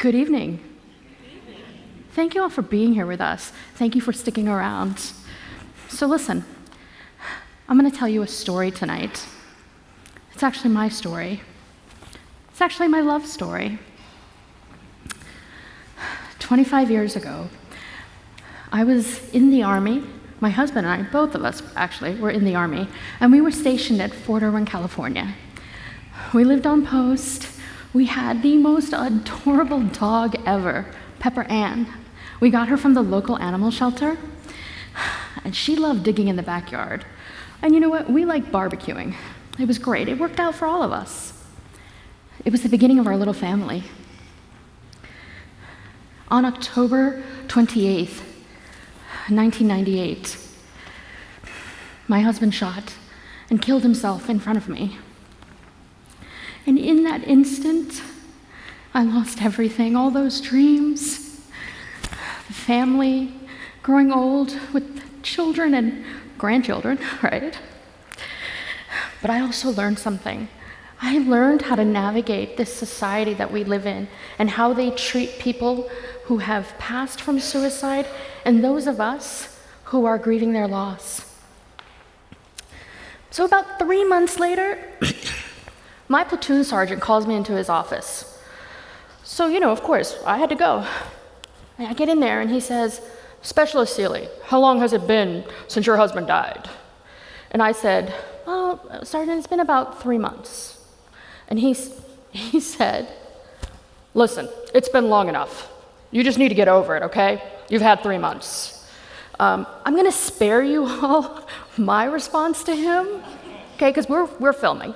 Good evening. Thank you all for being here with us. Thank you for sticking around. So listen, I'm going to tell you a story tonight. It's actually my story. It's actually my love story. 25 years ago, I was in the Army. My husband and I, both of us actually, were in the Army, and we were stationed at Fort Irwin, California. We lived on post. We had the most adorable dog ever, Pepper Ann. We got her from the local animal shelter, and she loved digging in the backyard. And you know what? We liked barbecuing. It was great. It worked out for all of us. It was the beginning of our little family. On October 28th, 1998, my husband shot and killed himself in front of me. And in that instant, I lost everything, all those dreams, the family, growing old with children and grandchildren, right? But I also learned something. I learned how to navigate this society that we live in and how they treat people who have passed from suicide and those of us who are grieving their loss. So about 3 months later, my platoon sergeant calls me into his office. So, of course, I had to go. And I get in there and he says, "Specialist Seeley, how long has it been since your husband died?" And I said, "Well, Sergeant, it's been about 3 months." And he said, "Listen, it's been long enough. You just need to get over it, okay? You've had 3 months." I'm going to spare you all my response to him, okay, because we're filming.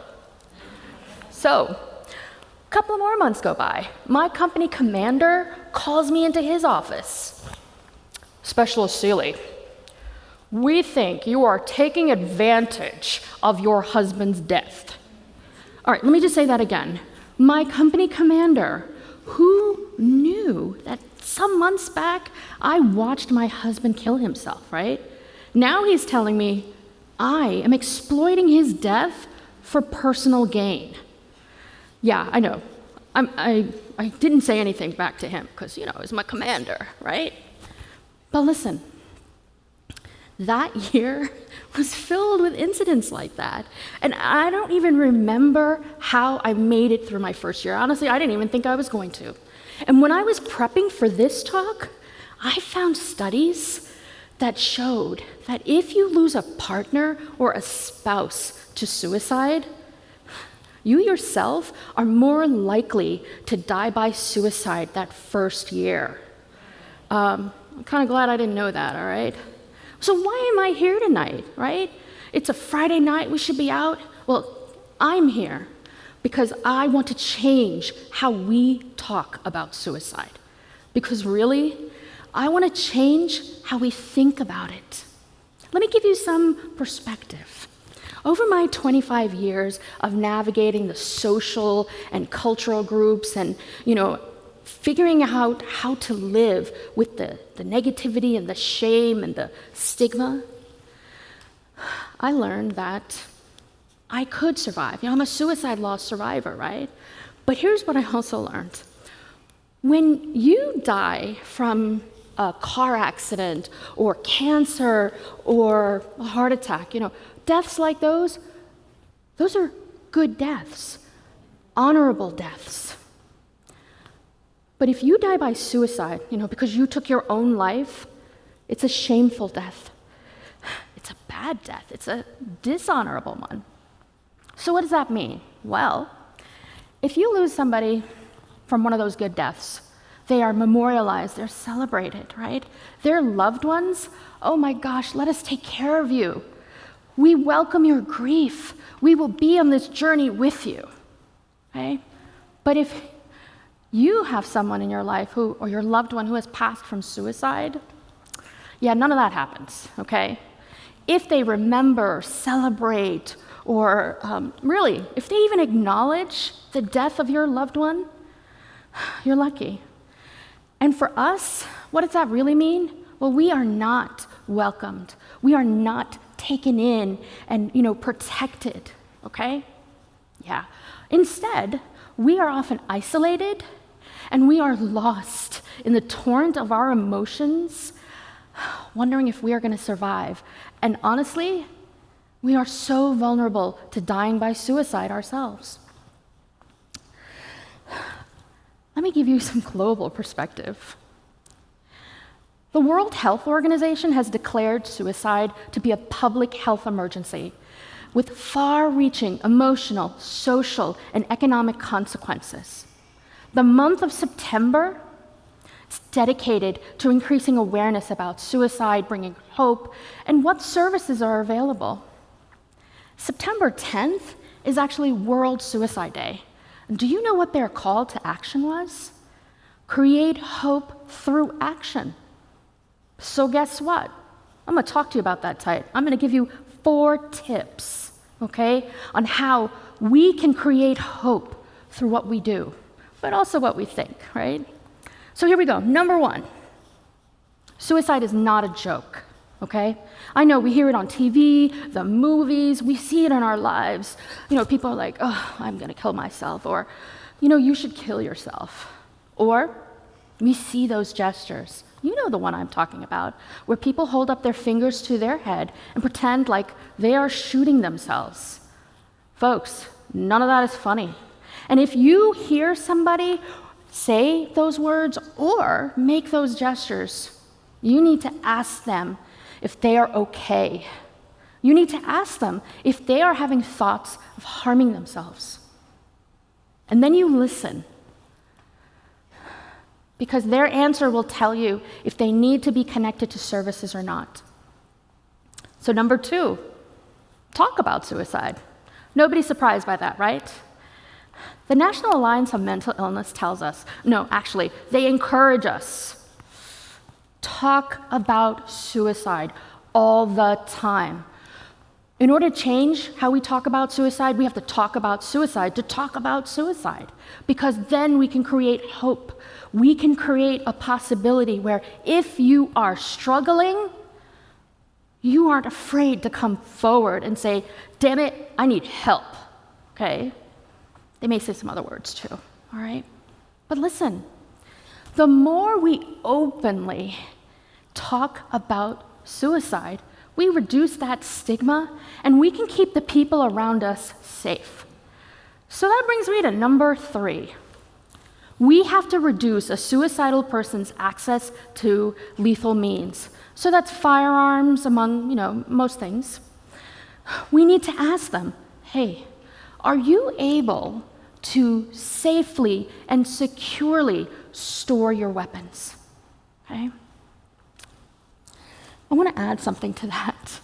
So, a couple of more months go by. My company commander calls me into his office. "Specialist Seeley, we think you are taking advantage of your husband's death." All right, let me just say that again. My company commander, who knew that some months back I watched my husband kill himself, right? Now he's telling me I am exploiting his death for personal gain. Yeah, I know. I didn't say anything back to him because, he's my commander, right? But listen, that year was filled with incidents like that. And I don't even remember how I made it through my first year. Honestly, I didn't even think I was going to. And when I was prepping for this talk, I found studies that showed that if you lose a partner or a spouse to suicide, you yourself are more likely to die by suicide that first year. I'm kind of glad I didn't know that, all right? So why am I here tonight, right? It's a Friday night, we should be out. Well, I'm here because I want to change how we talk about suicide. Because really, I want to change how we think about it. Let me give you some perspective. Over my 25 years of navigating the social and cultural groups and, figuring out how to live with the negativity and the shame and the stigma, I learned that I could survive. I'm a suicide loss survivor, right? But here's what I also learned. When you die from a car accident or cancer or a heart attack, deaths like those are good deaths, honorable deaths. But if you die by suicide, because you took your own life, it's a shameful death. It's a bad death. It's a dishonorable one. So what does that mean? Well, if you lose somebody from one of those good deaths, they are memorialized, they're celebrated, right? Their loved ones, oh my gosh, let us take care of you. We welcome your grief. We will be on this journey with you, okay? But if you have someone in your life or your loved one who has passed from suicide, none of that happens, okay? If they remember, celebrate, or really, if they even acknowledge the death of your loved one, you're lucky. And for us, what does that really mean? Well, we are not welcomed. We are not taken in and, protected, okay? Yeah. Instead, we are often isolated And we are lost in the torrent of our emotions, wondering if we are going to survive. And honestly, we are so vulnerable to dying by suicide ourselves. Let me give you some global perspective. The World Health Organization has declared suicide to be a public health emergency with far-reaching emotional, social, and economic consequences. The month of September is dedicated to increasing awareness about suicide, bringing hope, and what services are available. September 10th is actually World Suicide Day. Do you know what their call to action was? Create hope through action. So guess what? I'm going to talk to you about that tonight. I'm going to give you 4 tips, okay, on how we can create hope through what we do, but also what we think, right? So here we go. Number 1, suicide is not a joke, okay? I know we hear it on TV, the movies, we see it in our lives. People are like, oh, I'm going to kill myself, or, you should kill yourself. Or we see those gestures. You know the one I'm talking about, where people hold up their fingers to their head and pretend like they are shooting themselves. Folks, none of that is funny. And if you hear somebody say those words or make those gestures, you need to ask them if they are okay. You need to ask them if they are having thoughts of harming themselves. And then you listen, because their answer will tell you if they need to be connected to services or not. So number 2, talk about suicide. Nobody's surprised by that, right? The National Alliance on Mental Illness tells us, no, actually, they encourage us. Talk about suicide all the time. In order to change how we talk about suicide, we have to talk about suicide to talk about suicide, because then we can create hope. We can create a possibility where if you are struggling, you aren't afraid to come forward and say, damn it, I need help, okay? They may say some other words too, all right? But listen, the more we openly talk about suicide, we reduce that stigma, and we can keep the people around us safe. So that brings me to number 3. We have to reduce a suicidal person's access to lethal means. So that's firearms, among, most things. We need to ask them, hey, are you able to safely and securely store your weapons? Okay? I want to add something to that.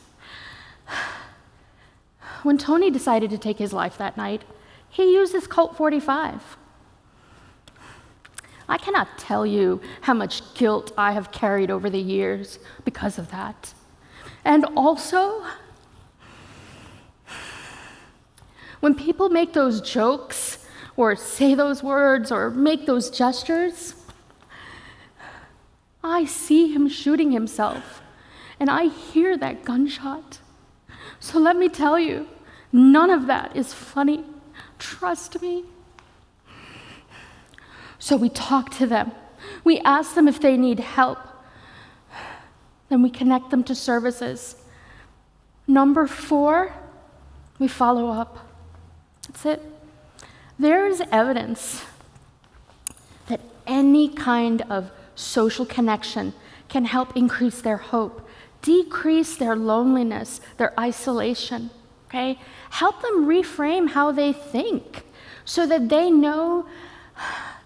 When Tony decided to take his life that night, he used his Colt 45. I cannot tell you how much guilt I have carried over the years because of that. And also, when people make those jokes or say those words or make those gestures, I see him shooting himself. And I hear that gunshot. So let me tell you, none of that is funny. Trust me. So we talk to them. We ask them if they need help. Then we connect them to services. Number 4, we follow up. That's it. There is evidence that any kind of social connection can help increase their hope, decrease their loneliness, their isolation, okay? Help them reframe how they think so that they know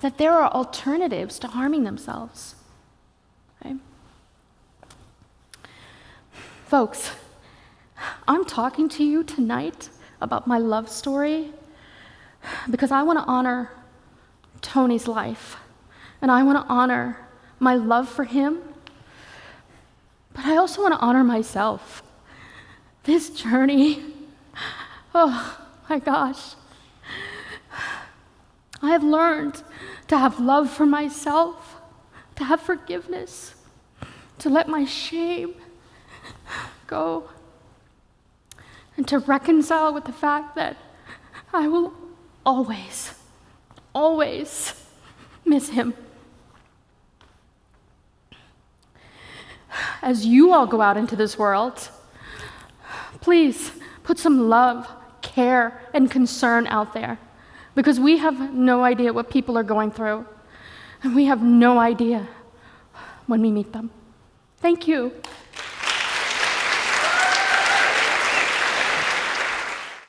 that there are alternatives to harming themselves, okay? Folks, I'm talking to you tonight about my love story because I want to honor Tony's life, and I want to honor my love for him, but I also want to honor myself. This journey, oh my gosh, I have learned to have love for myself, to have forgiveness, to let my shame go, and to reconcile with the fact that I will always, always miss him. As you all go out into this world, please put some love, care, and concern out there, because we have no idea what people are going through, and we have no idea when we meet them. Thank you.